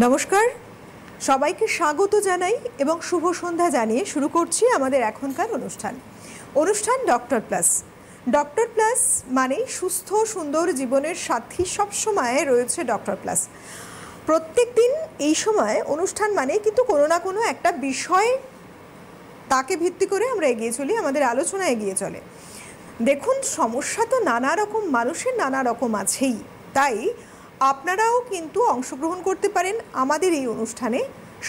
নমস্কার, সবাইকে স্বাগত জানাই এবং শুভ সন্ধ্যা জানিয়ে শুরু করছি আমাদের এখনকার অনুষ্ঠান ডক্টর প্লাস। ডক্টর প্লাস মানেই সুস্থ সুন্দর জীবনের সাথী সবসময় রয়েছে ডক্টর প্লাস। প্রত্যেক দিন এই সময় অনুষ্ঠান মানে কিন্তু কোনো না কোনো একটা বিষয় তাকে ভিত্তি করে আমরা এগিয়ে চলি, আমাদের আলোচনা এগিয়ে চলে। দেখুন, সমস্যা তো নানা রকম, মানুষের নানা রকম আছেই, তাই আপনারাও কিন্তু অংশগ্রহণ করতে পারেন আমাদের এই অনুষ্ঠানে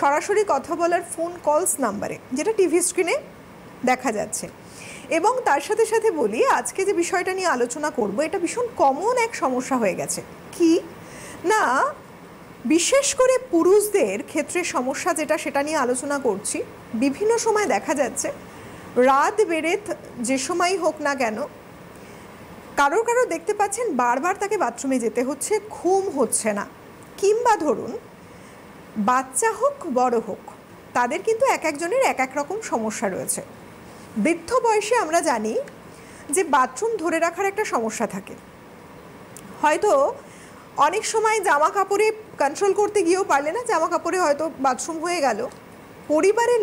সরাসরি কথা বলার ফোন কলস নাম্বারে, যেটা টিভি স্ক্রিনে দেখা যাচ্ছে। এবং তার সাথে সাথে বলি, আজকে যে বিষয়টা নিয়ে আলোচনা করব এটা ভীষণ কমন এক সমস্যা হয়ে গেছে। কি না, বিশেষ করে পুরুষদের ক্ষেত্রে সমস্যা যেটা, সেটা নিয়ে আলোচনা করছি। বিভিন্ন সময় দেখা যাচ্ছে রাত বেরেত যে সময়ই হোক না কেন, কারো দেখতে পাচ্ছেন বারবার তাকে বাথরুমে যেতে হচ্ছে, ঘুম হচ্ছে না, কিংবা ধরুন বাচ্চা হোক বড় হোক, তাদের কিন্তু এক একজনের এক এক রকম সমস্যা রয়েছে। বৃদ্ধ বয়সে আমরা জানি যে বাথরুম ধরে রাখার একটা সমস্যা থাকে। হয়তো অনেক সময় জামা কাপড়ে কন্ট্রোল করতে গিয়েও পারলে না, জামা কাপড়ে হয়তো বাথরুম হয়ে গেল, পরিবারের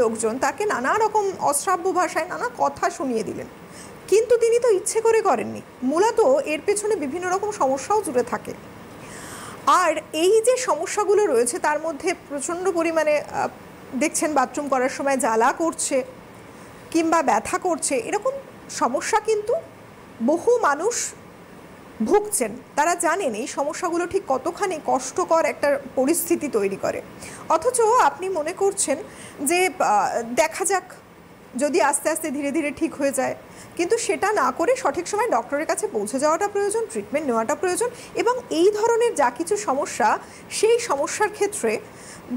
লোকজন তাকে নানা রকম অশ্রাব্য ভাষায় নানা কথা শুনিয়ে দিলেন, কিন্তু তিনি তো ইচ্ছে করে করেননি। মূলত এর পেছনে বিভিন্ন রকম সমস্যাও জুড়ে থাকে। আর এই যে সমস্যাগুলো রয়েছে তার মধ্যে প্রচণ্ড পরিমাণে দেখছেন বাথরুম করার সময় জ্বালা করছে কিংবা ব্যথা করছে, এরকম সমস্যা কিন্তু বহু মানুষ ভুগছেন। তারা জানেন এই সমস্যাগুলো ঠিক কতখানি কষ্টকর একটা পরিস্থিতি তৈরি করে, অথচ আপনি মনে করছেন যে দেখা যাক, যদি আস্তে আস্তে ধীরে ধীরে ঠিক হয়ে যায়। কিন্তু সেটা না করে সঠিক সময় ডক্টরের কাছে পৌঁছে যাওয়াটা প্রয়োজন, ট্রিটমেন্ট নেওয়াটা প্রয়োজন। এবং এই ধরনের যা কিছু সমস্যা, সেই সমস্যার ক্ষেত্রে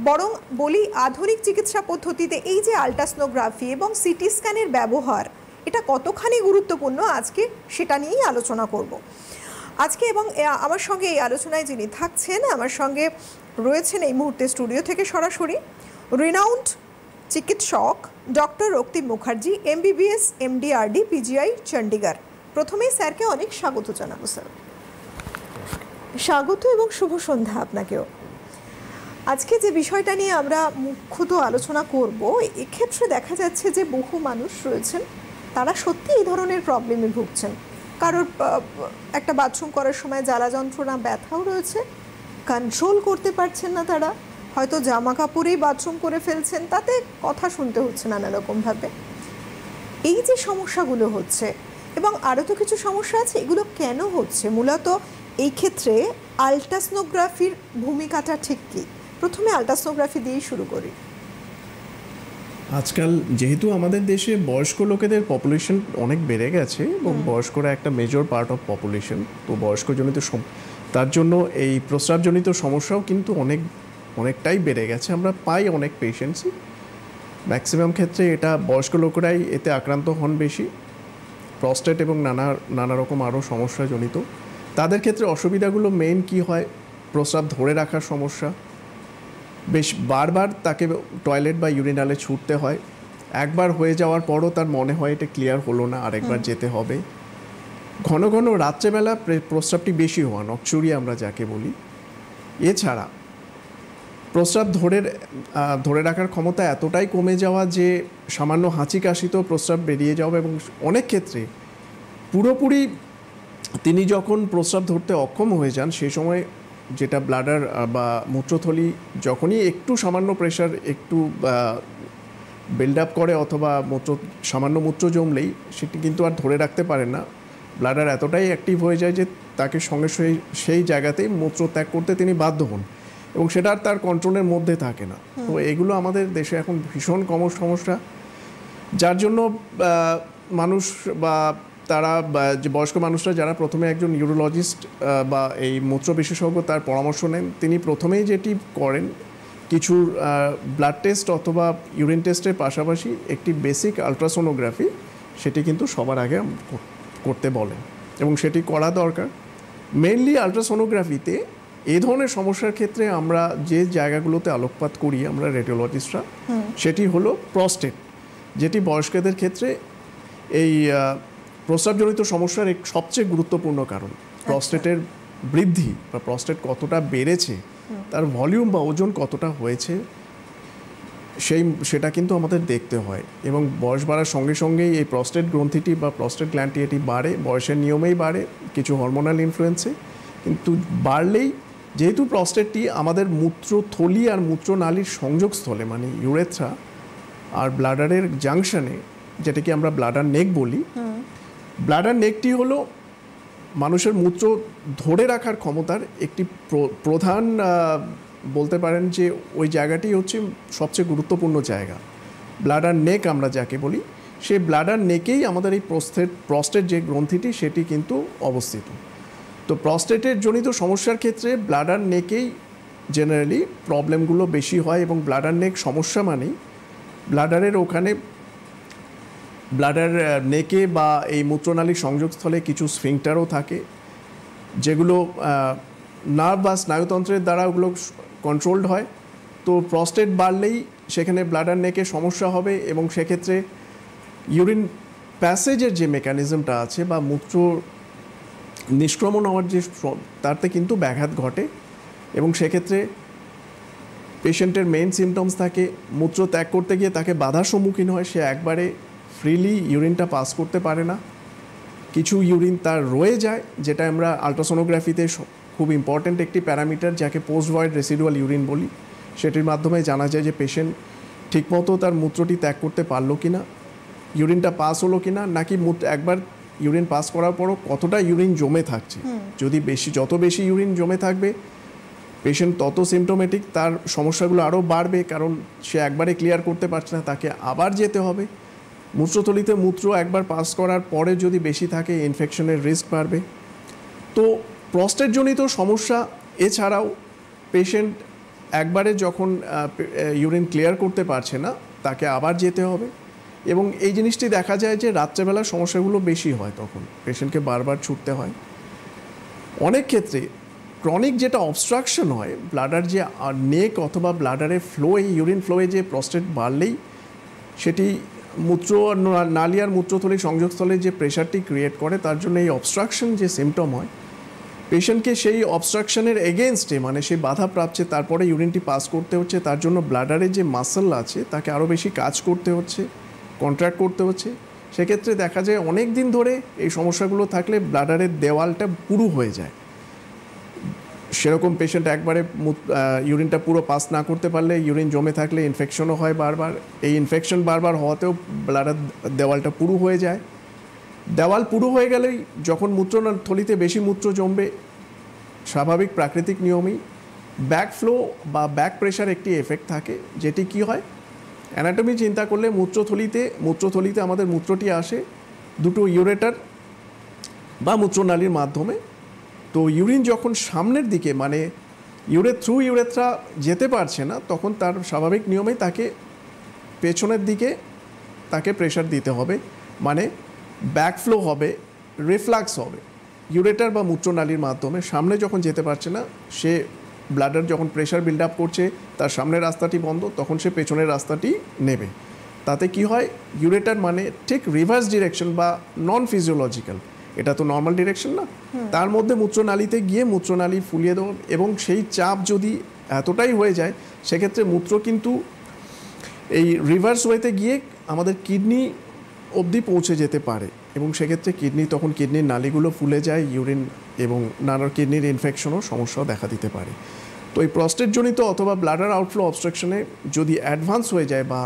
বরং বলি আধুনিক চিকিৎসা পদ্ধতিতে এই যে আল্ট্রাসোনোগ্রাফি এবং সিটি স্ক্যানের ব্যবহার, এটা কতখানি গুরুত্বপূর্ণ, আজকে সেটা নিয়েই আলোচনা করব আজকে। এবং আমার সঙ্গে এই আলোচনায় যিনি থাকছেন, আমার সঙ্গে রয়েছেন এই মুহূর্তে স্টুডিও থেকে সরাসরি রিনাউন্ড চিকিৎসক doctor Raktim Mukherjee, MBBS MD/RD PGI Chandigarh. প্রথমেই স্যারকে অনেক স্বাগত জানাবো। স্যার স্বাগত এবং শুভ সন্ধ্যা আপনাকেও। আজকে যে বিষয়টা নিয়ে আমরা মুখ্যত আলোচনা করব, এক্ষেত্রে দেখা যাচ্ছে যে বহু মানুষ রয়েছেন তারা সত্যি এই ধরনের প্রবলেমে ভুগছেন। কারোর একটা বাথরুম করার সময় জ্বালা যন্ত্রণা, ব্যথাও রয়েছে, কন্ট্রোল করতে পারছেন না তারা, হয়তো জামা কাপড়েই বাথরুম করে ফেলছেন, তাতে কথা শুনতে হচ্ছে নানা রকমভাবে। এই যে সমস্যাগুলো হচ্ছে, এবং আরও তো কিছু সমস্যা আছে, এগুলো কেন হচ্ছে? মূলত এই ক্ষেত্রে আল্ট্রাসোনোগ্রাফির ভূমিকাটা ঠিক কী? প্রথমে আল্ট্রাসোনোগ্রাফি দিয়েই শুরু করি। আজকাল যেহেতু আমাদের দেশে বয়স্ক লোকেদের পপুলেশন অনেক বেড়ে গেছে এবং বয়স্করা একটা মেজর পার্ট অফ পপুলেশন, তো বয়স্কজনিত তার জন্য এই প্রস্রাবজনিত সমস্যাও কিন্তু অনেকটাই বেড়ে গেছে। আমরা পাই অনেক পেশেন্টসই, ম্যাক্সিমাম ক্ষেত্রে এটা বয়স্ক লোকেরাই এতে আক্রান্ত হন বেশি, প্রস্টেট এবং নানা রকম আরও সমস্যাজনিত। তাদের ক্ষেত্রে অসুবিধাগুলো মেইন কি হয়, প্রস্রাব ধরে রাখার সমস্যা, বেশ বারবার তাকে টয়লেট বা ইউরিনালে ছুটতে হয়, একবার হয়ে যাওয়ার পরও তার মনে হয় এটা ক্লিয়ার হলো না, আরেকবার যেতে হবে, ঘন ঘন রাত্রেবেলা প্রস্রাবটি বেশি হওয়া, নকচুরি আমরা যাকে বলি। এছাড়া প্রস্রাব ধরে রাখার ক্ষমতা এতটাই কমে যাওয়া যে সামান্য হাঁচি কাশিতেও প্রস্রাব বেরিয়ে যাওয়া, এবং অনেক ক্ষেত্রে পুরোপুরি তিনি যখন প্রস্রাব ধরতে অক্ষম হয়ে যান, সেই সময় যেটা ব্লাডার বা মূত্রথলি যখনই একটু সামান্য প্রেশার একটু বিল্ড আপ করে অথবা সামান্য মূত্র জমলেই সেটি কিন্তু আর ধরে রাখতে পারেন না, ব্লাডার এতটাই অ্যাক্টিভ হয়ে যায় যে তাকে সঙ্গে সেই জায়গাতেই মূত্র ত্যাগ করতে তিনি বাধ্য হন, এবং সেটা আর তার কন্ট্রোলের মধ্যে থাকে না। তো এগুলো আমাদের দেশে এখন ভীষণ কমন সমস্যা, যার জন্য মানুষ বা তারা যে বয়স্ক মানুষরা যারা প্রথমে একজন ইউরোলজিস্ট বা এই মূত্র বিশেষজ্ঞ তার পরামর্শ নেন, তিনি প্রথমেই যেটি করেন কিছু ব্লাড টেস্ট অথবা ইউরিন টেস্টের পাশাপাশি একটি বেসিক আলট্রাসোনোগ্রাফি, সেটি কিন্তু সবার আগে করতে বলেন এবং সেটি করা দরকার। মেইনলি আলট্রাসোনোগ্রাফিতে এই ধরনের সমস্যার ক্ষেত্রে আমরা যে জায়গাগুলোতে আলোকপাত করি আমরা রেডিওলজিস্টরা, সেটি হলো প্রস্টেট, যেটি বয়স্কদের ক্ষেত্রে এই প্রস্রাবজনিত সমস্যার এক সবচেয়ে গুরুত্বপূর্ণ কারণ। প্রস্টেটের বৃদ্ধি বা প্রস্টেট কতটা বেড়েছে তার ভলিউম বা ওজন কতটা হয়েছে সেটা কিন্তু আমাদের দেখতে হয়। এবং বয়স বাড়ার সঙ্গে সঙ্গেই এই প্রস্টেট গ্রন্থিটি বা প্রস্টেট গ্ল্যান্ডটি এটি বাড়ে, বয়সের নিয়মেই বাড়ে, কিছু হরমোনাল ইনফ্লুয়েন্সে। কিন্তু বাড়লেই, যেহেতু প্রস্টেটটি আমাদের মূত্রথলি আর মূত্রনালীর সংযোগস্থলে মানে ইউরেথ্রা আর ব্লাডারের জাংশনে, যেটাকে আমরা ব্লাডার নেক বলি, ব্লাডার নেকটি হলো মানুষের মূত্র ধরে রাখার ক্ষমতার একটি প্রধান, বলতে পারেন যে ওই জায়গাটি হচ্ছে সবচেয়ে গুরুত্বপূর্ণ জায়গা। ব্লাডার নেক আমরা যাকে বলি, সেই ব্লাডার নেকেই আমাদের এই প্রস্টেট যে গ্রন্থিটি সেটি কিন্তু অবস্থিত। তো প্রস্টেটের জনিত সমস্যার ক্ষেত্রে ব্লাডার নেকেই জেনারেলি প্রবলেমগুলো বেশি হয়। এবং ব্লাডার নেক সমস্যা মানেই ব্লাডারের ওখানে, ব্লাডার নেকে বা এই মূত্রনালীর সংযোগস্থলে কিছু স্ফিংটারও থাকে, যেগুলো নার্ভ বা স্নায়ুতন্ত্রের দ্বারা ওগুলো কন্ট্রোলড হয়। তো প্রস্টেট বাড়লেই সেখানে ব্লাডার নেকে সমস্যা হবে, এবং সেক্ষেত্রে ইউরিন প্যাসেজের যে মেকানিজমটা আছে বা মূত্র নিষ্ক্রমণ হওয়ার যে, তাতে কিন্তু ব্যাঘাত ঘটে। এবং সেক্ষেত্রে পেশেন্টের মেইন সিমটমস থাকে মূত্র ত্যাগ করতে গিয়ে তাকে বাধার সম্মুখীন হয়, সে একবারে ফ্রিলি ইউরিনটা পাস করতে পারে না, কিছু ইউরিন তার রয়ে যায়, যেটা আমরা আলট্রাসোনোগ্রাফিতে খুব ইম্পর্ট্যান্ট একটি প্যারামিটার, যাকে পোস্ট ভয়েড রেসিডুয়াল ইউরিন বলি। সেটির মাধ্যমে জানা যায় যে পেশেন্ট ঠিকমতো তার মূত্রটি ত্যাগ করতে পারলো কি না, ইউরিনটা পাস হলো কি না, নাকি একবার ইউরিন পাস করার পরও কতটা ইউরিন জমে থাকছে। যদি যত বেশি ইউরিন জমে থাকবে পেশেন্ট তত সিমটোমেটিক, তার সমস্যাগুলো আরও বাড়বে, কারণ সে একবারে ক্লিয়ার করতে পারছে না, তাকে আবার যেতে হবে। মূত্রথলিতে মূত্র একবার পাস করার পরে যদি বেশি থাকে ইনফেকশনের রিস্ক বাড়বে। তো প্রস্টেটজনিত সমস্যা এছাড়াও পেশেন্ট একবারে যখন ইউরিন ক্লিয়ার করতে পারছে না, তাকে আবার যেতে হবে। এবং এই জিনিসটি দেখা যায় যে রাত্রেবেলা সমস্যাগুলো বেশি হয়, তখন পেশেন্টকে বারবার ছুটতে হয়। অনেক ক্ষেত্রে ক্রনিক যেটা অবস্ট্রাকশন হয়, ব্লাডার যে নেক অথবা ব্লাডারের ফ্লোয়ে, ইউরিন ফ্লোয়ে যে প্রস্টেট বাড়লেই সেটি মূত্র নালী আর মূত্রথলির সংযোগস্থলে যে প্রেশারটি ক্রিয়েট করে, তার জন্য এই অবস্ট্রাকশন যে সিমটম হয়, পেশেন্টকে সেই অবস্ট্রাকশনের এগেনস্টে, মানে সেই বাধা প্রাপ্যে তারপরে ইউরিনটি পাস করতে হচ্ছে, তার জন্য ব্লাডারের যে মাসল আছে তাকে আরও বেশি কাজ করতে হচ্ছে, কন্ট্রাক্ট করতে হচ্ছে। সেক্ষেত্রে দেখা যায় অনেক দিন ধরে এই সমস্যাগুলো থাকলে ব্লাডারের দেওয়ালটা পুরু হয়ে যায়। সেরকম পেশেন্ট একবারে ইউরিনটা পুরো পাস না করতে পারলে, ইউরিন জমে থাকলে ইনফেকশনও হয় বারবার। এই ইনফেকশন বারবার হওয়াতেও ব্লাডার দেওয়ালটা পুরু হয়ে যায়। দেওয়াল পুরু হয়ে গেলেই যখন মূত্রথলিতে বেশি মূত্র জমবে, স্বাভাবিক প্রাকৃতিক নিয়মেই ব্যাক ফ্লো বা ব্যাক প্রেশার একটি এফেক্ট থাকে, যেটি কি হয়, অ্যানাটমি চিন্তা করলে মূত্রথলিতে আমাদের মূত্রটি আসে দুটো ইউরেটার বা মূত্রনালীর মাধ্যমে। তো ইউরিন যখন সামনের দিকে, মানে থ্রু ইউরেথ্রা যেতে পারছে না, তখন তার স্বাভাবিক নিয়মেই তাকে পেছনের দিকে তাকে প্রেশার দিতে হবে, মানে ব্যাকফ্লো হবে, রিফ্লাক্স হবে ইউরেটার বা মূত্রনালীর মাধ্যমে। সামনে যখন যেতে পারছে না, সে ব্লাডার যখন প্রেশার বিল্ড আপ করছে, তার সামনের রাস্তাটি বন্ধ, তখন সে পেছনের রাস্তাটি নেবে। তাতে কি হয়, ইউরেটার মানে ঠিক রিভার্স ডিরেকশন বা নন ফিজিওলজিক্যাল, এটা তো নর্মাল ডিরেকশন না, তার মধ্যে মূত্রনালীতে গিয়ে মূত্রনালী ফুলিয়ে দেবো। এবং সেই চাপ যদি এতটাই হয়ে যায়, সেক্ষেত্রে মূত্র কিন্তু এই রিভার্স ওয়েতে গিয়ে আমাদের কিডনি অবধি পৌঁছে যেতে পারে। এবং সেক্ষেত্রে তখন কিডনির নালীগুলো ফুলে যায়, ইউরিন এবং নানা কিডনির ইনফেকশনও সমস্যাও দেখা দিতে পারে। তো এই প্রস্টেটজনিত অথবা ব্লাডার আউটফ্লো অবস্ট্রাকশনে যদি অ্যাডভান্স হয়ে যায় বা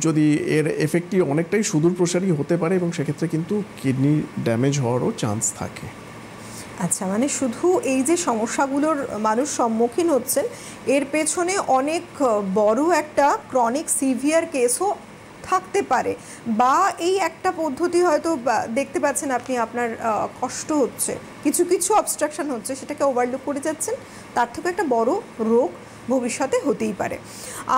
যদি এর এফেক্টটি অনেকটাই সুদূর প্রসারী হতে পারে, এবং সেক্ষেত্রে কিন্তু কিডনি ড্যামেজ হওয়ারও চান্স থাকে। আচ্ছা, মানে শুধু এই যে সমস্যাগুলোর মানুষ সম্মুখীন হচ্ছেন, এর পেছনে অনেক বড় একটা ক্রনিক সিভিয়ার কেসও থাকতে পারে, বা এই একটা পদ্ধতি হয়তো দেখতে পাচ্ছেন আপনি, আপনার কষ্ট হচ্ছে, কিছু কিছু অবস্ট্রাকশন হচ্ছে, সেটাকে ওভারলুক করে যাচ্ছেন, তার থেকে একটা বড় রোগ ভবিষ্যতে হতেই পারে।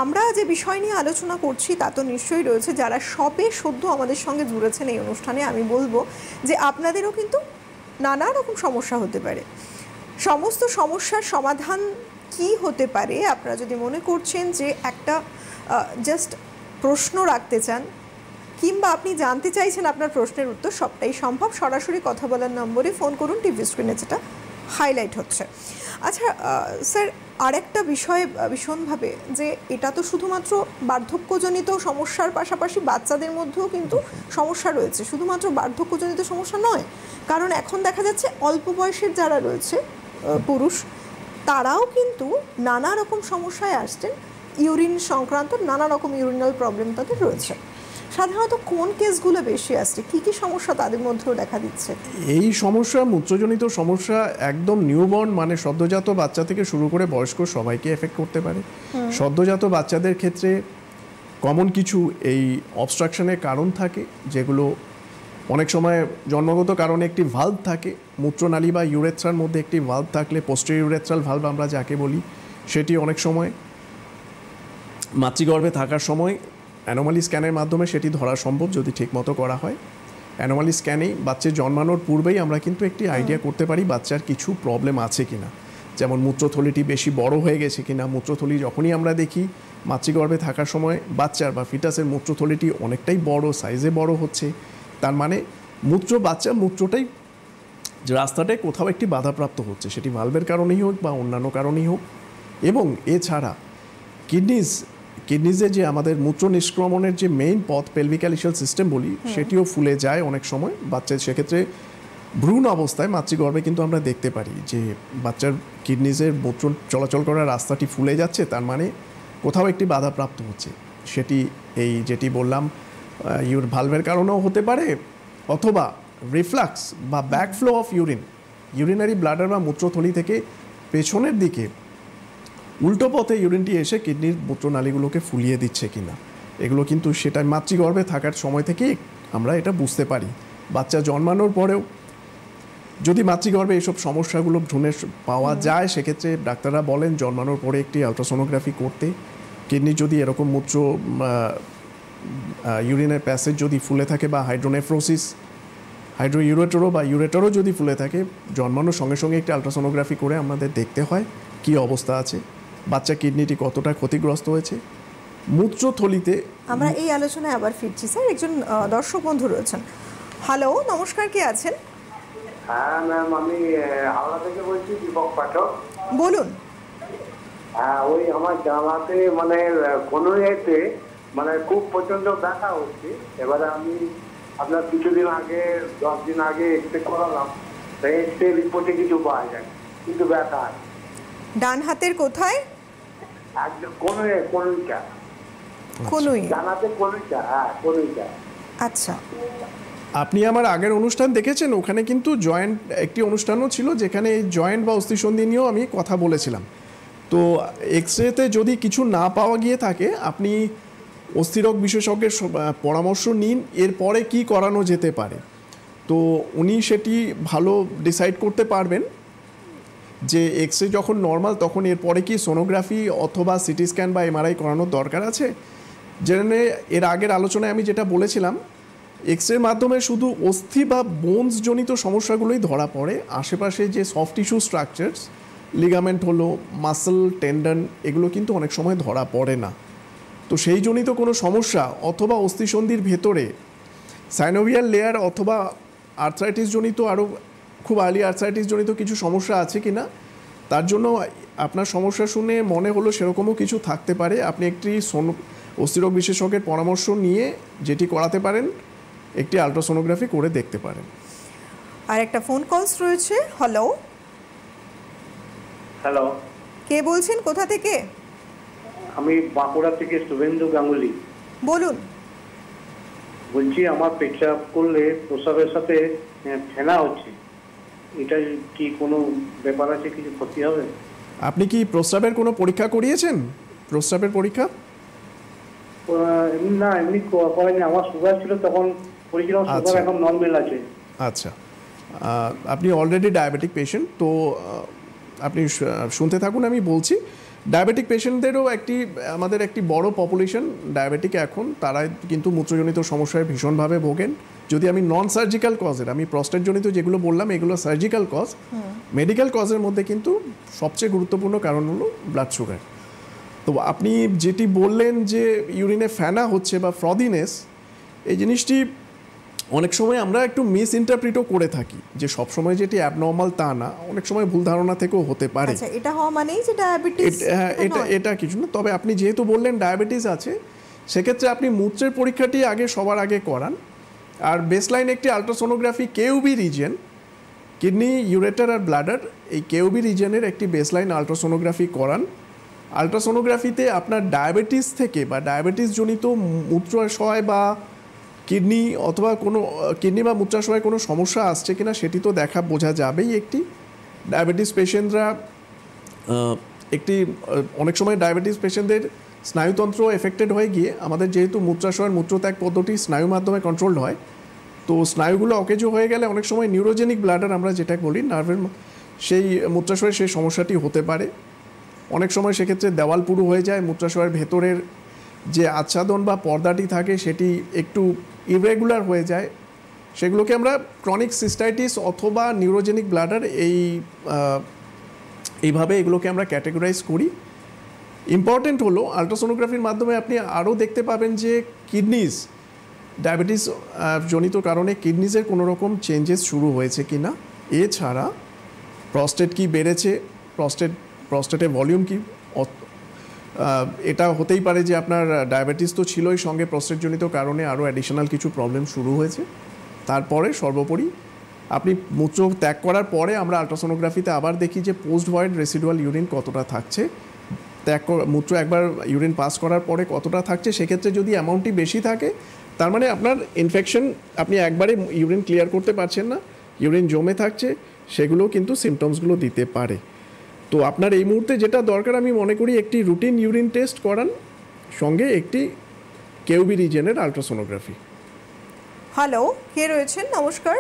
আমরা যে বিষয় নিয়ে আলোচনা করছি তা তো নিশ্চয়ই রয়েছে, যারা সবে সদ্য আমাদের সঙ্গে জুড়েছেন এই অনুষ্ঠানে, আমি বলবো যে আপনাদেরও কিন্তু নানা রকম সমস্যা হতে পারে। সমস্ত সমস্যার সমাধান কি হতে পারে, আপনারা যদি মনে করছেন যে একটা জাস্ট প্রশ্ন রাখতে চান, কিংবা আপনি জানতে চাইছেন আপনার প্রশ্নের উত্তর, সবটাই সম্ভব। সরাসরি কথা বলার নম্বরে ফোন করুন, টিভি স্ক্রিনে যেটা হাইলাইট হচ্ছে। আচ্ছা স্যার, আরেকটা বিষয় ভীষণভাবে, যে এটা তো শুধুমাত্র বার্ধক্যজনিত সমস্যার পাশাপাশি বাচ্চাদের মধ্যেও কিন্তু সমস্যা রয়েছে, শুধুমাত্র বার্ধক্যজনিত সমস্যা নয়, কারণ এখন দেখা যাচ্ছে অল্প বয়সের যারা রয়েছে পুরুষ, তারাও কিন্তু নানা রকম সমস্যায় আসছেন, ইউরিন সংক্রান্ত নানা রকম ইউরিনাল প্রবলেম তাদের রয়েছে। সাধারণত কোন কেসগুলো বেশি আসছে, কী কী সমস্যা তাদের মধ্যেও দেখা দিচ্ছে? এই সমস্যা, মূত্রজনিত সমস্যা একদম নিউবর্ন মানে সদ্যজাত বাচ্চা থেকে শুরু করে বয়স্ক সবাইকে এফেক্ট করতে পারে। সদ্যজাত বাচ্চাদের ক্ষেত্রে কমন কিছু এই অবস্ট্রাকশনের কারণ থাকে, যেগুলো অনেক সময় জন্মগত কারণে একটি ভালভ থাকে, মূত্রনালী বা ইউরেথ্রার মধ্যে একটি ভালভ থাকলে, পোস্টেরিয়র ইউরেথ্রাল ভালভ আমরা যাকে বলি, সেটি অনেক সময় মাতৃগর্ভে থাকার সময় অ্যানোমালি স্ক্যানের মাধ্যমে সেটি ধরা সম্ভব যদি ঠিকমতো করা হয়। অ্যানোমালি স্ক্যানেই বাচ্চার জন্মানোর পূর্বেই আমরা কিন্তু একটি আইডিয়া করতে পারি বাচ্চার কিছু প্রবলেম আছে কিনা, যেমন মূত্রথলিটি বেশি বড় হয়ে গেছে কিনা। মূত্রথলি যখনই আমরা দেখি মাতৃগর্ভে থাকার সময় বাচ্চার বা ফিটাসের মূত্রথলিটি অনেকটাই বড়, সাইজে বড় হচ্ছে, তার মানে বাচ্চার মূত্রটাই যে রাস্তাটায় কোথাও একটি বাধাপ্রাপ্ত হচ্ছে, সেটি ভালভের কারণেই হোক বা অন্যান্য কারণেই হোক। এবং এছাড়া কিডনিজে যে আমাদের মূত্র নিষ্ক্রমণের যে মেইন পথ, পেলভিক অ্যালিশিয়াল সিস্টেম বলি, সেটিও ফুলে যায় অনেক সময় বাচ্চার। সেক্ষেত্রে ভ্রূণ অবস্থায় মাতৃগর্ভে কিন্তু আমরা দেখতে পারি যে বাচ্চার কিডনিজের মূত্র চলাচল করার রাস্তাটি ফুলে যাচ্ছে, তার মানে কোথাও একটি বাধাপ্রাপ্ত হচ্ছে। সেটি এই যেটি বললাম ভালভের কারণেও হতে পারে, অথবা রিফ্লাক্স বা ব্যাকফ্লো অফ ইউরিনারি ব্লাডার বা মূত্রথলি থেকে পেছনের দিকে উল্টো পথে ইউরিনটি এসে কিডনির মূত্রনালীগুলোকে ফুলিয়ে দিচ্ছে কিনা, এগুলো কিন্তু সেটা মাতৃগর্ভে থাকার সময় থেকেই আমরা এটা বুঝতে পারি। বাচ্চা জন্মানোর পরেও যদি মাতৃগর্ভে এইসব সমস্যাগুলো ভ্রূণের পাওয়া যায়, সেক্ষেত্রে ডাক্তাররা বলেন জন্মানোর পরে একটি আলট্রাসোনোগ্রাফি করতে। কিডনি যদি এরকম ইউরিনের প্যাসেজ যদি ফুলে থাকে বা হাইড্রোনেফ্রোসিস, হাইড্রোইউরেটরও বা ইউরেটরও যদি ফুলে থাকে, জন্মানোর সঙ্গে সঙ্গে একটি আলট্রাসোনোগ্রাফি করে আমাদের দেখতে হয় কী অবস্থা আছে, বাচ্চা কিডনিটি কতটা ক্ষতিগ্রস্ত হয়েছে। মূত্রথলিতে আমরা এই আলোচনায় আবার ফিরছি স্যার। একজন দর্শক বন্ধু রয়েছেন। হ্যালো, নমস্কার, কে আছেন? হ্যাঁ ম্যাম, আমি হাওড়া থেকে বলছি, দীপক পাঠক। বলুন। হ্যাঁ, ওই আমার জামাতে মানে কোনো এতে মানে খুব প্রচন্ড ব্যথা হচ্ছে। এবারে আমি আপনার কিছুদিন আগে, 10 দিন আগে এক্সরে করালাম, এক্সরে রিপোর্টে কিছু পাওয়া যায়, কিন্তু ব্যথা আছে। ডান হাতের কোথায়? একদম কোনইটা জানাতে, কোনইটা। হ্যাঁ, কোনইটা। আচ্ছা, আপনি আমার আগের অনুষ্ঠান দেখেছেন, ওখানে কিন্তু জয়েন্ট একটি অনুষ্ঠানও ছিল, যেখানে এই জয়েন্ট বা অস্থিসন্ধি নিয়েও আমি কথা বলেছিলাম। তো এক্সরেতে যদি কিছু না পাওয়া গিয়ে থাকে, আপনি অস্থিরোগ বিশেষজ্ঞের পরামর্শ নিন, এরপরে কি করানো যেতে পারে। তো উনি সেটি ভালো ডিসাইড করতে পারবেন যে এক্সরে যখন নর্মাল, তখন এরপরে কি সোনোগ্রাফি অথবা সিটি স্ক্যান বা এমআরআই করানোর দরকার আছে। জেনে এর আগের আলোচনায় আমি যেটা বলেছিলাম, এক্সরের মাধ্যমে শুধু অস্থি বা বোনস জনিত সমস্যাগুলোই ধরা পড়ে, আশেপাশে যে সফট টিস্যু স্ট্রাকচারস, লিগামেন্ট হলো, মাসল, টেন্ডন, এগুলো কিন্তু অনেক সময় ধরা পড়ে না। তো সেই জনিত কোনো সমস্যা অথবা অস্থিসন্ধির ভেতরে সাইনোভিয়াল লেয়ার অথবা আর্থ্রাইটিস জনিত, আরও খুব আর্লি আর্থ্রাইটিস জনিত কিছু সমস্যা আছে কি না, তার জন্য আপনার সমস্যা শুনে মনে হলো সেরকমও কিছু থাকতে পারে, আপনি একটি অস্থিরোগ বিশেষজ্ঞের পরামর্শ নিয়ে যেটি করাতে পারেন, একটি আলট্রাসোনোগ্রাফি করে দেখতে পারেন। আর একটা ফোন কলস রয়েছে। হ্যালো, হ্যালো, কে বলছেন, কোথা থেকে? আমি বাঁকুড়া থেকে শুভেন্দু গাঙ্গুলি বলুন। বলছি, আমার পেচ্ছাপ করলে প্রস্রাবের সাথে ফেনা হচ্ছে, এটা কি কোনো ব্যাপার আছে, কিছু ক্ষতি হবে? আপনি কি প্রস্রাবের কোনো পরীক্ষা করিয়েছেন? প্রস্রাবের পরীক্ষা? না, এমনি করেনি। আমার সুগার ছিল তখন করেছিলাম, সুগার এখন নর্মাল আছে। আচ্ছা, আপনি অলরেডি ডায়াবেটিক পেশেন্ট, তো আপনি শুনতে থাকুন, আমি বলছি। ডায়াবেটিক পেশেন্টদেরও আমাদের একটি বড় পপুলেশন ডায়াবেটিক এখন, তারা কিন্তু মূত্রজনিত সমস্যায় ভীষণভাবে ভোগেন। যদি আমি নন সার্জিক্যাল কজের, আমি প্রস্টেটজনিত যেগুলো বললাম এগুলো সার্জিক্যাল কজ, মেডিকেল কজের মধ্যে কিন্তু সবচেয়ে গুরুত্বপূর্ণ কারণ হলো ব্লাড সুগার। তো আপনি যেটি বললেন যে ইউরিনে ফেনা হচ্ছে বা ফ্রদিনেস, এই জিনিসটি অনেক সময় আমরা একটু মিস ইন্টারপ্রিটও করে থাকি। যে সবসময় যেটি অ্যাবনর্মাল তা না, অনেক সময় ভুল ধারণা থেকেও হতে পারে। আচ্ছা, এটা হওয়া মানেই যে ডায়াবেটিস? হ্যাঁ, এটা কিছু না। তবে আপনি যেহেতু বললেন ডায়াবেটিস আছে, সেক্ষেত্রে আপনি মূত্রের পরীক্ষাটি সবার আগে করান। আর বেসলাইন একটি আলট্রাসোনোগ্রাফি কেউবি রিজিয়ন, কিডনি, ইউরেটার আর ব্লাডার, এই কেউবি রিজিয়নের একটি বেসলাইন আলট্রাসোনোগ্রাফি করান। আলট্রাসোনোগ্রাফিতে আপনার ডায়াবেটিস থেকে বা ডায়াবেটিস জনিত মূত্রাশয় বা কিডনি অথবা কোনো কিডনি বা মূত্রাশয়ে কোনো সমস্যা আসছে কিনা সেটি তো বোঝা যাবেই। একটি ডায়াবেটিস পেশেন্টরা অনেক সময় ডায়াবেটিস পেশেন্টদের স্নায়ুতন্ত্র এফেক্টেড হয়ে গিয়ে আমাদের যেহেতু মূত্রাশয়ের মূত্রত্যাগ পদ্ধতি স্নায়ুর মাধ্যমে কন্ট্রোলড হয়, তো স্নায়ুগুলো অকেজো হয়ে গেলে অনেক সময় নিউরোজেনিক ব্লাডার আমরা যেটা বলি, নার্ভের সেই মূত্রাশয়ের সেই সমস্যাটি হতে পারে। অনেক সময় সেক্ষেত্রে দেওয়াল পুরু হয়ে যায়, মূত্রাশয়ের ভেতরের যে আচ্ছাদন বা পর্দাটি থাকে সেটি একটু ইরেগুলার হয়ে যায়। সেগুলোকে আমরা ক্রনিক সিস্টাইটিস অথবা নিউরোজেনিক ব্লাডার এইভাবে এগুলোকে আমরা ক্যাটেগরাইজ করি। ইম্পর্টেন্ট হলো আলট্রাসোনোগ্রাফির মাধ্যমে আপনি আরও দেখতে পাবেন যে কিডনিজ, ডায়াবেটিস জনিত কারণে কিডনিজের কোনো রকম চেঞ্জেস শুরু হয়েছে কি না। এছাড়া প্রস্টেট কি বেড়েছে, প্রস্টেটের ভলিউম কি, এটা হতেই পারে যে আপনার ডায়াবেটিস তো ছিলই, সঙ্গে প্রস্টেটজনিত কারণে আরও অ্যাডিশনাল কিছু প্রবলেম শুরু হয়েছে। তারপরে সর্বোপরি আপনি মূত্র ত্যাগ করার পরে আমরা আলট্রাসোনোগ্রাফিতে আবার দেখি যে পোস্ট ভয়েড রেসিডুয়াল ইউরিন কতটা থাকছে, মূত্র একবার ইউরিন পাস করার পরে কতটা থাকছে। সেক্ষেত্রে যদি অ্যামাউন্টটি বেশি থাকে, তার মানে আপনার ইনফেকশন, আপনি একবারে ইউরিন ক্লিয়ার করতে পারছেন না, ইউরিন জমে থাকছে, সেগুলো কিন্তু সিমটমসগুলো দিতে পারে। তো আপনার এই মুহূর্তে যেটা দরকার আমি মনে করি একটি রুটিন ইউরিন টেস্ট করান, সঙ্গে একটি কেউবি রিজিয়নের আলট্রাসোনোগ্রাফি। হ্যালো, কে রয়েছেন? নমস্কার।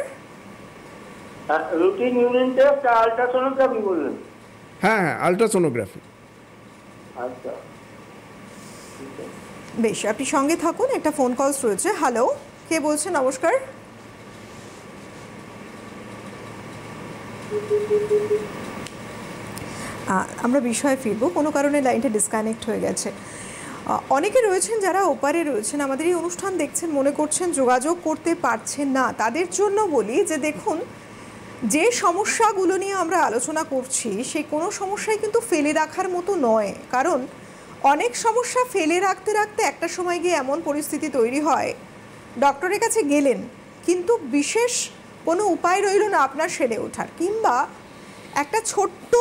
রুটিন ইউরিন টেস্ট আর আলট্রাসোনোগ্রাফি বললেন? হ্যাঁ, আলট্রাসোনোগ্রাফি। আচ্ছা, বেশ, আপনি সঙ্গে থাকুন, একটা ফোন কলস রয়েছে। হ্যালো, কে বলছেন? নমস্কার। আমরা বিষয়ে ফিরব, কোনো কারণে লাইনটা ডিসকানেক্ট হয়ে গেছে। অনেকে রয়েছেন যারা ওপারে রয়েছেন, আমাদের এই অনুষ্ঠান দেখছেন, মনে করছেন যোগাযোগ করতে পারছেন না। তাদের জন্য বলি যে দেখুন, যে সমস্যাগুলো নিয়ে আমরা আলোচনা করছি সেই কোনো সমস্যাই কিন্তু ফেলে রাখার মতো নয়। কারণ অনেক সমস্যা ফেলে রাখতে রাখতে একটা সময় গিয়ে এমন পরিস্থিতি তৈরি হয়, ডক্টরের কাছে গেলেন কিন্তু বিশেষ কোনো উপায় রইল না আপনার সেরে ওঠার, কিংবা একটা ছোট্ট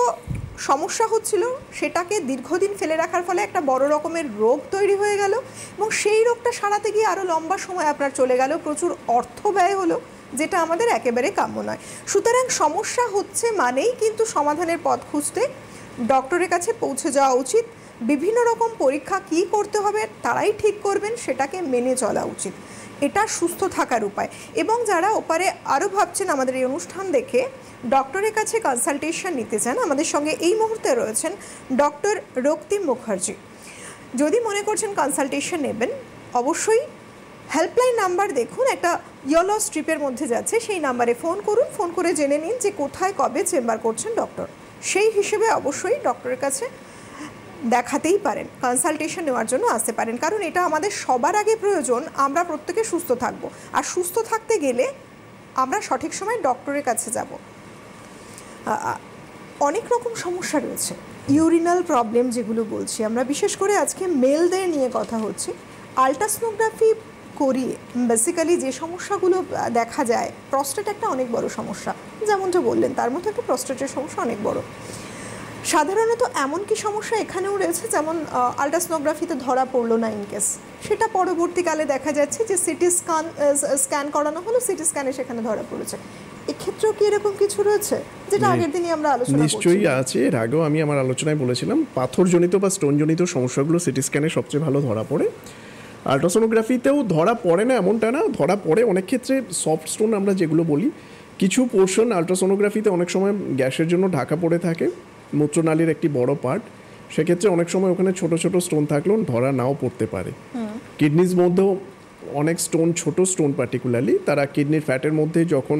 সমস্যা হচ্ছিল সেটাকে দীর্ঘদিন ফেলে রাখার ফলে একটা বড় রকমের রোগ তৈরি হয়ে গেল, এবং সেই রোগটা সারাতে গিয়ে আরও লম্বা সময় আপনার চলে গেল, প্রচুর অর্থ ব্যয় হলো, যেটা আমাদের একেবারে কাম্য নয়। সুতরাং সমস্যা হচ্ছে মানেই কিন্তু সমাধানের পথ খুঁজতে ডক্টরের কাছে পৌঁছে যাওয়া উচিত। বিভিন্ন রকম পরীক্ষা কী করতে হবে তারাই ঠিক করবেন, সেটাকে মেনে চলা উচিত। এটা সুস্থ থাকার উপায়। এবং যারা ওপারে আরও ভাবছেন আমাদের এই অনুষ্ঠান দেখে ডক্টরের কাছে কনসালটেশন নিতে চান, আমাদের সঙ্গে এই মুহূর্তে রয়েছেন ডক্টর রক্তিম মুখার্জি। যদি মনে করছেন কনসালটেশন নেবেন, অবশ্যই হেল্পলাইন নাম্বার দেখুন, একটা ইয়েলো স্ট্রিপের মধ্যে যাচ্ছে, সেই নাম্বারে ফোন করুন, ফোন করে জেনে নিন যে কোথায় কবে চেম্বার করছেন ডক্টর। সেই হিসেবে অবশ্যই ডক্টরের কাছে দেখাতেই পারেন, কনসালটেশন নেওয়ার জন্য আসতে পারেন। কারণ এটা আমাদের সবার আগে প্রয়োজন, আমরা প্রত্যেকে সুস্থ থাকব, আর সুস্থ থাকতে গেলে আমরা সঠিক সময় ডক্টরের কাছে যাব। অনেক রকম সমস্যা রয়েছে, ইউরিনাল প্রবলেম যেগুলো বলছি আমরা, বিশেষ করে আজকে মেলদের নিয়ে কথা হচ্ছে। আলট্রাসোনোগ্রাফি করিয়ে বেসিক্যালি যে সমস্যাগুলো দেখা যায়, প্রস্টেট একটা অনেক বড় সমস্যা, যেমনটা বললেন, তার মধ্যে একটা প্রস্টেটের সমস্যা অনেক বড়। সাধারণত এমন কি সমস্যা এখানেও রয়েছে, যেমন আলট্রাসোনোগ্রাফিতে ধরা পড়লো না ইনকেস, সেটা পরবর্তীকালে দেখা যাচ্ছে যে সিটি স্ক্যান করানো হলো, সিটি স্ক্যানে সেখানে ধরা পড়েছে। এক্ষেত্রেও কি এরকম কিছু রয়েছে, যেটা আগের দিনই আমরা আলোচনা করছি? নিশ্চয়ই আছে। এর আগেও আমি আমার আলোচনায় বলেছিলাম, পাথরজনিত বা স্টোনজনিত সমস্যাগুলো সিটি স্ক্যানে সবচেয়ে ভালো ধরা পড়ে। আলট্রাসোনোগ্রাফিতেও ধরা পড়ে না এমনটা না, ধরা পড়ে অনেক ক্ষেত্রে। সফট স্টোন আমরা যেগুলো বলি, কিছু পোর্শন আলট্রাসোনোগ্রাফিতে অনেক সময় গ্যাসের জন্য ঢাকা পড়ে থাকে, মূত্রনালীর একটি বড় পার্ট, সেক্ষেত্রে অনেক সময় ওখানে ছোট ছোট স্টোন থাকলেও ধরা নাও পড়তে পারে। কিডনির মধ্যেও অনেক স্টোন, ছোট স্টোন পার্টিকুলারলি, তারা কিডনির ফ্যাটের মধ্যে যখন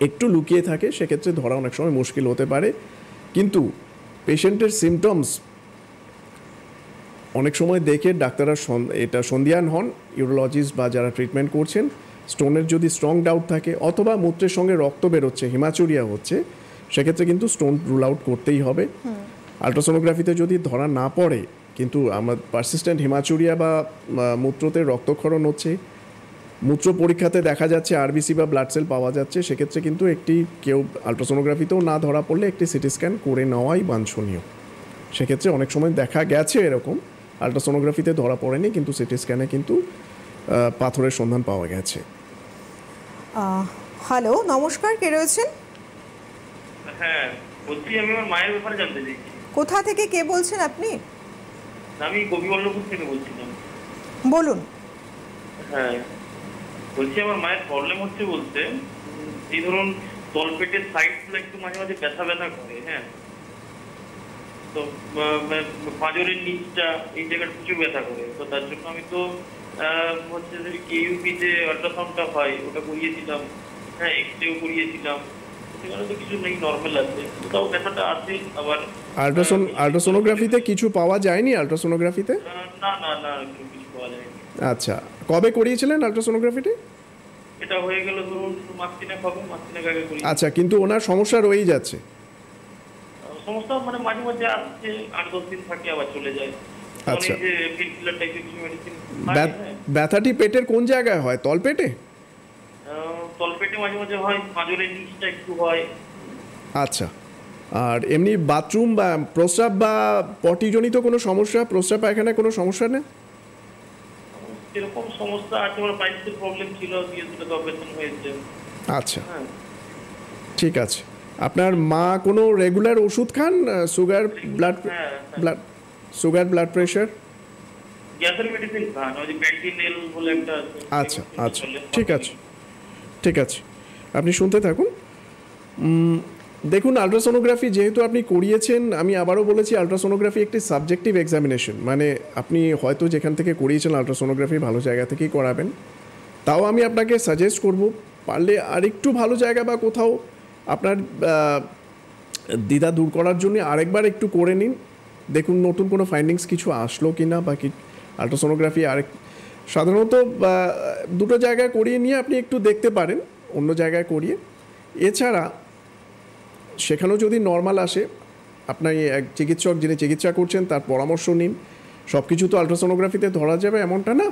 একটু লুকিয়ে থাকে সেক্ষেত্রে ধরা অনেক সময় মুশকিল হতে পারে। কিন্তু পেশেন্টের সিমটমস অনেক সময় দেখে ডাক্তাররা এটা সন্দিহান হন, ইউরোলজিস্ট বা যারা ট্রিটমেন্ট করছেন, স্টোনের যদি স্ট্রং ডাউট থাকে অথবা মূত্রের সঙ্গে রক্ত বেরোচ্ছে, হিমাচুরিয়া হচ্ছে, সেক্ষেত্রে কিন্তু স্টোন রুল আউট করতেই হবে। আলট্রাসোনোগ্রাফিতে যদি ধরা না পড়ে কিন্তু আমার পারসিস্টেন্ট হিমাচুরিয়া বা মূত্রতে রক্তক্ষরণ হচ্ছে, মূত্র পরীক্ষাতে দেখা যাচ্ছে আরবিসি বা ব্লাড সেল পাওয়া যাচ্ছে, সেক্ষেত্রে কিন্তু একটি কেউ আলট্রাসোনোগ্রাফিতেও না ধরা পড়লে একটি সিটি স্ক্যান করে নেওয়াই বাঞ্ছনীয়। সেক্ষেত্রে অনেক সময় দেখা গেছে এরকম আলট্রাসোনোগ্রাফিতে ধরা পড়েনি কিন্তু সিটি স্ক্যানে কিন্তু পাথরের সন্ধান পাওয়া গেছে। হ্যালো, নমস্কার, কে রয়েছেন? হ্যাঁ বলছি, আমি আমার মায়ের ব্যাপারে জানতে চাইছি। কোথা থেকে কে বলছেন আপনি? আমি গোপীবল্লভপুর থেকে বলছিলাম। বলুন। হ্যাঁ বলছি, আমার মায়ের প্রবলেম হচ্ছে বলতে, এই ধরুন তলপেটের সাইডগুলো একটু মাঝে মাঝে ব্যথা ব্যথা করে। হ্যাঁ, তো পাঁজরের নিচটা এই জায়গাটা প্রচুর ব্যথা করে। তো তার জন্য আমি তো হচ্ছে যে কেইউপি যে আল্ট্রাসাউন্ডটা হয় ওটা করিয়েছিলাম, হ্যাঁ এক্সরেও করিয়েছিলাম, সেখানে তো কিছু নেই, নর্মাল আছে, তাও ব্যথাটা আছে। আবার আলট্রাসোনোগ্রাফিতে কিছু পাওয়া যায়নি? আলট্রাসোনোগ্রাফিতে না না না কিছু পাওয়া যায়নি। আচ্ছা, কবে করিয়েছিলেন আলট্রাসোনোগ্রাফিটি? এটা হয়ে গেল ধরুন মাস তিনেক হবে, মাস তিনেক আগে করি। আচ্ছা, কিন্তু ওনার সমস্যা রয়েই যাচ্ছে। সমস্যা মানে মাঝে মাঝে আসছে, 8-10 দিন থাকে আবার চলে যায়। আচ্ছা, যে পেন কিলার টাইপের কিছু মেডিসিন ব্যথাটি পেটের কোন জায়গায় হয়? তলপেটে? তলপেটে মাঝে মাঝে হয়, পাঁজরের নিচটা একটু হয়। আচ্ছা, আর এমনি বাথরুম বা প্রস্রাব বা পটিজনিত কোনো সমস্যা, প্রস্রাব পায়খানায় কোনো সমস্যা নেই? এরকম সমস্যা আছে, আমার পাইলসের প্রবলেম ছিল, দিয়ে সেটা অপারেশন হয়েছে। আচ্ছা, হ্যাঁ ঠিক আছে। আপনার মা কোনো রেগুলার ওষুধ খান? Sugar, blood blood sugar, blood pressure? গ্যাসের মেডিসিন খান, ওই যে প্যান্টিনেল বলে একটা আছে। আচ্ছা আচ্ছা, ঠিক আছে ঠিক আছে, আপনি শুনতে থাকুন। দেখুন, আলট্রাসোনোগ্রাফি যেহেতু আপনি করিয়েছেন, আমি আবারও বলেছি আলট্রাসোনোগ্রাফি একটি সাবজেক্টিভ এক্সামিনেশন, মানে আপনি হয়তো যেখান থেকে করিয়েছেন আলট্রাসোনোগ্রাফি ভালো জায়গা থেকেই করাবেন। তাও আমি আপনাকে সাজেস্ট করব, পারলে আরেকটু ভালো জায়গা বা কোথাও আপনার দ্বিধা দূর করার জন্য আরেকবার একটু করে নিন, দেখুন নতুন কোনো ফাইন্ডিংস কিছু আসলো কি না। বাকি আলট্রাসোনোগ্রাফি সাধারণত দুটো জায়গায় করিয়ে নিয়ে আপনি একটু দেখতে পারেন অন্য জায়গায় করিয়ে। এছাড়া সেখানেও যদি নর্মাল আসে, আপনার এক চিকিৎসক যিনি চিকিৎসা করছেন তার পরামর্শ নিন। সব কিছু তো আলট্রাসোনোগ্রাফিতে ধরা যাবে এমনটা না,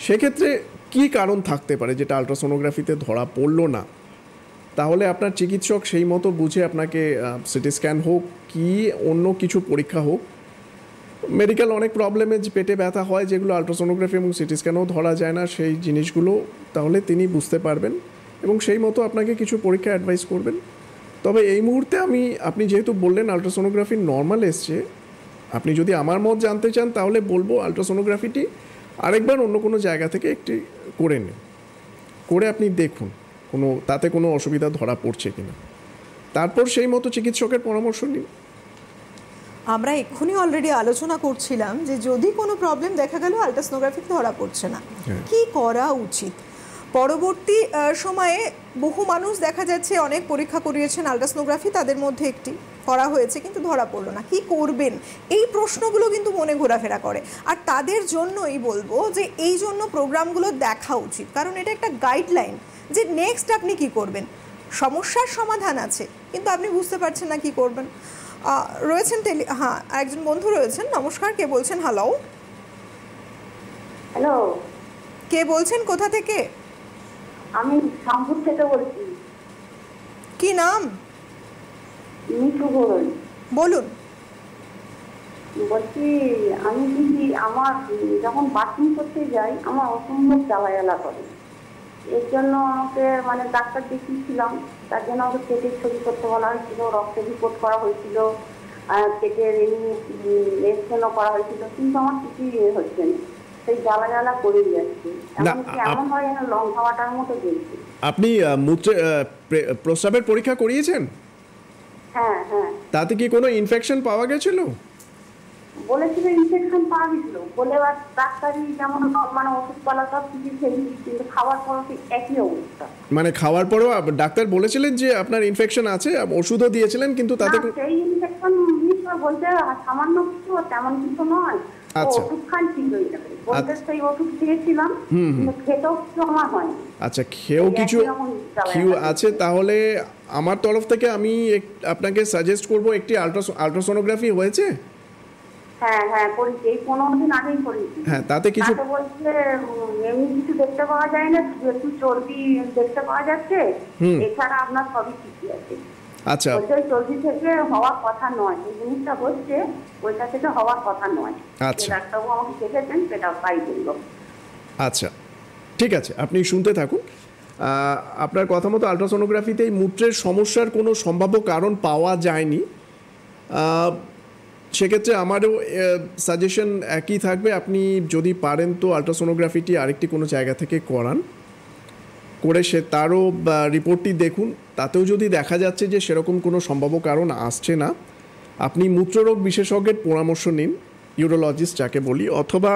সেক্ষেত্রে কী কারণ থাকতে পারে যেটা আলট্রাসোনোগ্রাফিতে ধরা পড়লো না, তাহলে আপনার চিকিৎসক সেই মতো বুঝে আপনাকে সিটি স্ক্যান হোক কি অন্য কিছু পরীক্ষা হোক, মেডিকেল অনেক প্রবলেমে পেটে ব্যথা হয় যেগুলো আলট্রাসোনোগ্রাফি এবং সিটি স্ক্যানও ধরা যায় না, সেই জিনিসগুলো তাহলে তিনি বুঝতে পারবেন এবং সেই মতো আপনাকে কিছু পরীক্ষা অ্যাডভাইস করবেন। তবে এই মুহূর্তে আপনি যেহেতু বললেন আলট্রাসোনোগ্রাফি নর্মাল এসছে, আপনি যদি আমার মত জানতে চান তাহলে বলবো আলট্রাসোনোগ্রাফিটি আরেকবার অন্য কোনো জায়গা থেকে একটি করে নিন, করে আপনি দেখুন তাতে কোনো অসুবিধা ধরা পড়ছে কিনা, তারপর সেই মতো চিকিৎসকের পরামর্শ নিন। আমরা এক্ষুনি অলরেডি আলোচনা করছিলাম যে যদি কোনো প্রবলেম দেখা গেল আলট্রাসোনোগ্রাফিতে ধরা পড়ছে না, কি করা উচিত। পরবর্তী সময়ে বহু মানুষ দেখা যাচ্ছে অনেক পরীক্ষা করিয়েছেন আলট্রাসোনোগ্রাফি, তাদের মধ্যে একটি করা হয়েছে কিন্তু ধরা পড়লো না, কি করবেন? এই প্রশ্নগুলো কিন্তু মনে ঘোরাফেরা করে। আর তাদের জন্যই বলবো যে এই জন্য প্রোগ্রামগুলো দেখা উচিত, কারণ এটা একটা গাইডলাইন যে নেক্সট আপনি কি করবেন। সমস্যার সমাধান আছে কিন্তু আপনি বুঝতে পারছেন না কি করবেন। রয়েছেন হ্যাঁ, একজন বন্ধু রয়েছেন। নমস্কার, কে বলছেন? হ্যালো হ্যালো, কে বলছেন, কোথা থেকে? আমি শামপুর থেকে বলছি। কি নাম? মিঠু ঘোষ। বলুন। বলছি, আমি দিদি আমার যখন বাথরুম করতে যাই আমার অসম্ভব জ্বালা করে, এর জন্য আমাকে মানে ডাক্তার দেখিয়েছিলাম, তার জন্য আমাকে পেটের ছবি করতে বলা হয়েছিল, রক্ত রিপোর্ট করা হয়েছিল, পেটের এমনি এক্সরেও করা হয়েছিল, কিন্তু আমার কিছুই হচ্ছে না, সেই জ্বালা করেই যাচ্ছে। এমন হয় যেন লং খাওয়াটার মতো চলছে। আপনি প্রস্রাবের পরীক্ষা করিয়েছেন? হ্যাঁ হ্যাঁ। তাতে কি কোনো ইনফেকশন পাওয়া গেছিল? বলেছিল ইনফেকশন পাওয়া গেছিল বলে, এবার ডাক্তারি যেমন মানে ওষুধপালা সব কিছু খেয়েছি, কিন্তু খাওয়ার পরও ঠিক একই অবস্থা। মানে খাওয়ার পরেও ডাক্তার বলেছিলেন যে আপনার ইনফেকশন আছে, ওষুধও দিয়েছিলেন, কিন্তু তাতে না, সেই ইনফেকশন বলতে সামান্য কিছু, তেমন কিছু নয়, আচ্ছা। ওষুধ খান ঠিক হয়ে যাবে বলতে সেই ওষুধ খেয়েছিলাম, কিন্তু খেতেও কিছু আমার হয়নি। আচ্ছা, খেয়েও কিছু আছে। তাহলে আমার তরফ থেকে আমি আপনাকে সাজেস্ট করব, একটি আল্ট্রাসোনোগ্রাফি হয়েছে? হ্যাঁ হ্যাঁ করেছি, এই 15 দিন আগেই করেছি। হ্যাঁ, তাতে কিছু বলছে এমনি কিছু দেখতে পাওয়া যায় না, একটু চর্বি দেখতে পাওয়া যাচ্ছে, এছাড়া আপনার সবই ঠিকই আছে। আচ্ছা, ওই চর্বি থেকে হওয়ার কথা নয়, এই জিনিসটা হচ্ছে ওইটা থেকে হওয়ার কথা নয়। আচ্ছা, ডাক্তারবাবু আমাকে দেখেছেন, সেটা তাই বলল। আচ্ছা, ঠিক আছে, আপনি শুনতে থাকুন। আপনার কথা মতো আল্ট্রাসোনোগ্রাফিতে এই মূত্রের সমস্যার কোনো সম্ভাব্য কারণ পাওয়া যায়নি। সেক্ষেত্রে আমারও সাজেশন একই থাকবে, আপনি যদি পারেন তো আল্ট্রাসোনোগ্রাফিটি আরেকটি কোনো জায়গা থেকে করান, করে তারও রিপোর্টটি দেখুন। তাতেও যদি দেখা যাচ্ছে যে সেরকম কোনো সম্ভাব্য কারণ আসছে না, আপনি মূত্ররোগ বিশেষজ্ঞের পরামর্শ নিন, ইউরোলজিস্ট যাকে বলি, অথবা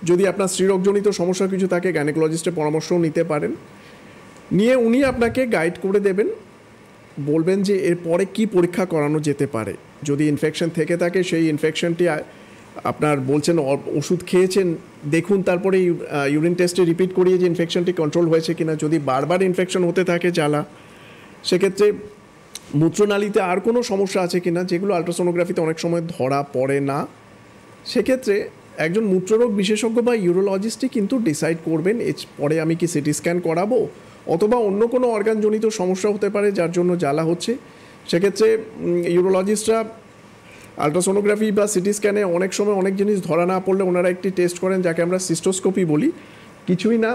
যদি আপনার স্ত্রীরোগজনিত সমস্যা কিছু থাকে গাইনোকোলজিস্টের পরামর্শও নিতে পারেন। নিয়ে উনি আপনাকে গাইড করে দেবেন, বলবেন যে এরপরে কি পরীক্ষা করানো যেতে পারে। যদি ইনফেকশন থেকে থাকে, সেই ইনফেকশনটি আপনার বলছেন ওষুধ খেয়েছেন, দেখুন তারপরে ইউরিন টেস্টে রিপিট করিয়ে যে ইনফেকশনটি কন্ট্রোল হয়েছে কিনা। যদি বারবার ইনফেকশন হতে থাকে জ্বালা, সেক্ষেত্রে মূত্রনালীতে আর কোনো সমস্যা আছে কিনা, যেগুলো আল্ট্রাসোনোগ্রাফিতে অনেক সময় ধরা পড়ে না, সেক্ষেত্রে একজন মূত্ররোগ বিশেষজ্ঞ বা ইউরোলজিস্টই কিন্তু ডিসাইড করবেন পরে আমি কি সিটি স্ক্যান করাবো, অথবা অন্য কোনো অর্গানজনিত সমস্যা হতে পারে যার জন্য জ্বালা হচ্ছে। সেক্ষেত্রে ইউরোলজিস্টরা আল্ট্রাসোনোগ্রাফি বা সিটি স্ক্যানে অনেক সময় অনেক জিনিস ধরা না পড়লে ওনারা একটি টেস্ট করেন যাকে আমরা সিস্টোস্কোপি বলি। কিছুই না,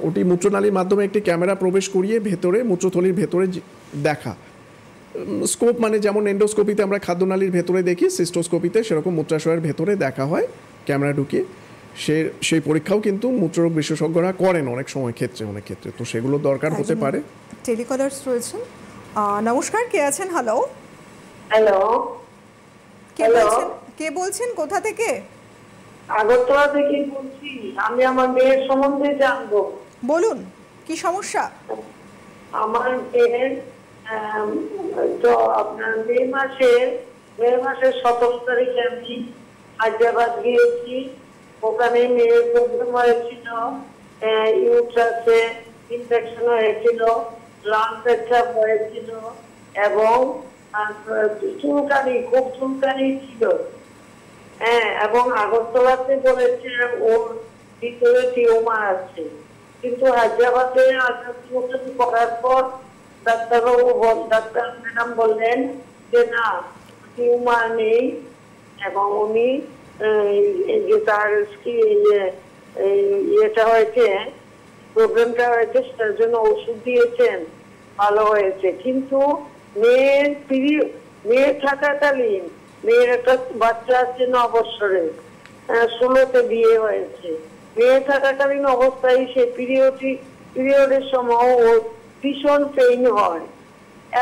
ওটি মূত্রনালীর মাধ্যমে একটি ক্যামেরা প্রবেশ করিয়ে ভেতরে মূত্রথলির ভেতরে দেখা। স্কোপ মানে যেমন এন্ডোস্কোপিতে আমরা খাদ্যনালীর ভেতরে দেখি, সিস্টোস্কোপিতে সেরকম মূত্রাশয়ের ভেতরে দেখা হয় ক্যামেরা ঢুকিয়ে। সেই পরীক্ষাও কিন্তু মূত্ররোগ বিশেষজ্ঞরা করেন অনেক ক্ষেত্রে, তো সেগুলো দরকার হতে পারে। টেলিকলার্স রয়েছেন। নমস্কার, কে আছেন? হ্যালো হ্যালো, কে বলছেন, কোথা থেকে? আগরতলা থেকে বলছি। আমি আমার মেয়ের সম্বন্ধে জানবো। বলুন, কি সমস্যা? আমার মেয়ের তো আপনার মে মাসের 17 তারিখে আমি হায়দ্রাবাদ গিয়েছি। ওখানে মেয়ের প্রবলেম হয়েছিল, ইউট্রাসে ইনফেকশন হয়েছিল, লাং পেচ্ছাপ হয়েছিল, এবং খুব চুলকানি ছিল। হ্যাঁ, এবং আগরতলাতে বলেছে ওর ভিতরে টিউমার আছে, কিন্তু হায়দ্রাবাদে আল্ট্রাসোনোগ্রাফি করার পর ডাক্তার ম্যাডাম বললেন যে না, টিউমার নেই, এবং উনি যে তার ইয়েটা হয়েছে, প্রবলেমটা হয়েছে, সেটার জন্য ওষুধ দিয়েছেন, ভালো হয়েছে। কিন্তু মেয়ের থাকাকালীন, মেয়ের একটা বাচ্চা আছে 9 বছরের, 16তে বিয়ে হয়েছে। মেয়ে থাকাকালীন অবস্থায় সে পিরিয়ডের সময় ওর ভীষণ পেইন হয়,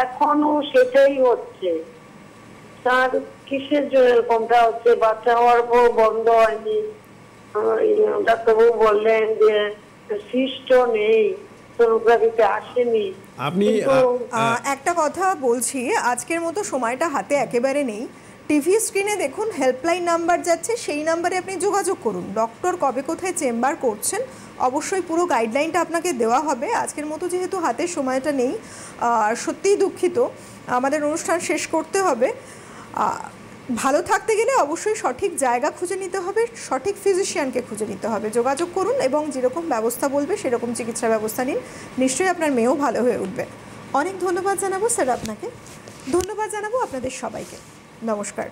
এখনো সেটাই হচ্ছে। তার কিসের জন্য এরকমটা হচ্ছে? বাচ্চা হওয়ার পর বন্ধ হয়নি। ডাক্তারবাবু বললেন যে সিস্ট নেই, সোনোগ্রাফিতে আসেনি। আপনি একটা কথা বলছি, আজকের মতো সময়টা হাতে একেবারে নেই। টিভি স্ক্রিনে দেখুন হেল্পলাইন নাম্বার যাচ্ছে, সেই নাম্বারে আপনি যোগাযোগ করুন। ডক্টর কবে কোথায় চেম্বার করছেন অবশ্যই পুরো গাইডলাইনটা আপনাকে দেওয়া হবে। আজকের মতো যেহেতু হাতে সময়টা নেই, সত্যিই দুঃখিত, আমাদের অনুষ্ঠান শেষ করতে হবে। ভালো থাকতে গেলে অবশ্যই সঠিক জায়গা খুঁজে নিতে হবে, সঠিক ফিজিশিয়ানকে খুঁজে নিতে হবে। যোগাযোগ করুন এবং যেরকম ব্যবস্থা বলবে সেরকম চিকিৎসা ব্যবস্থা নিন, নিশ্চয়ই আপনার মেয়েও ভালো হয়ে উঠবে। অনেক ধন্যবাদ জানাবো স্যার আপনাকে, ধন্যবাদ জানাবো আপনাদের সবাইকে। নমস্কার।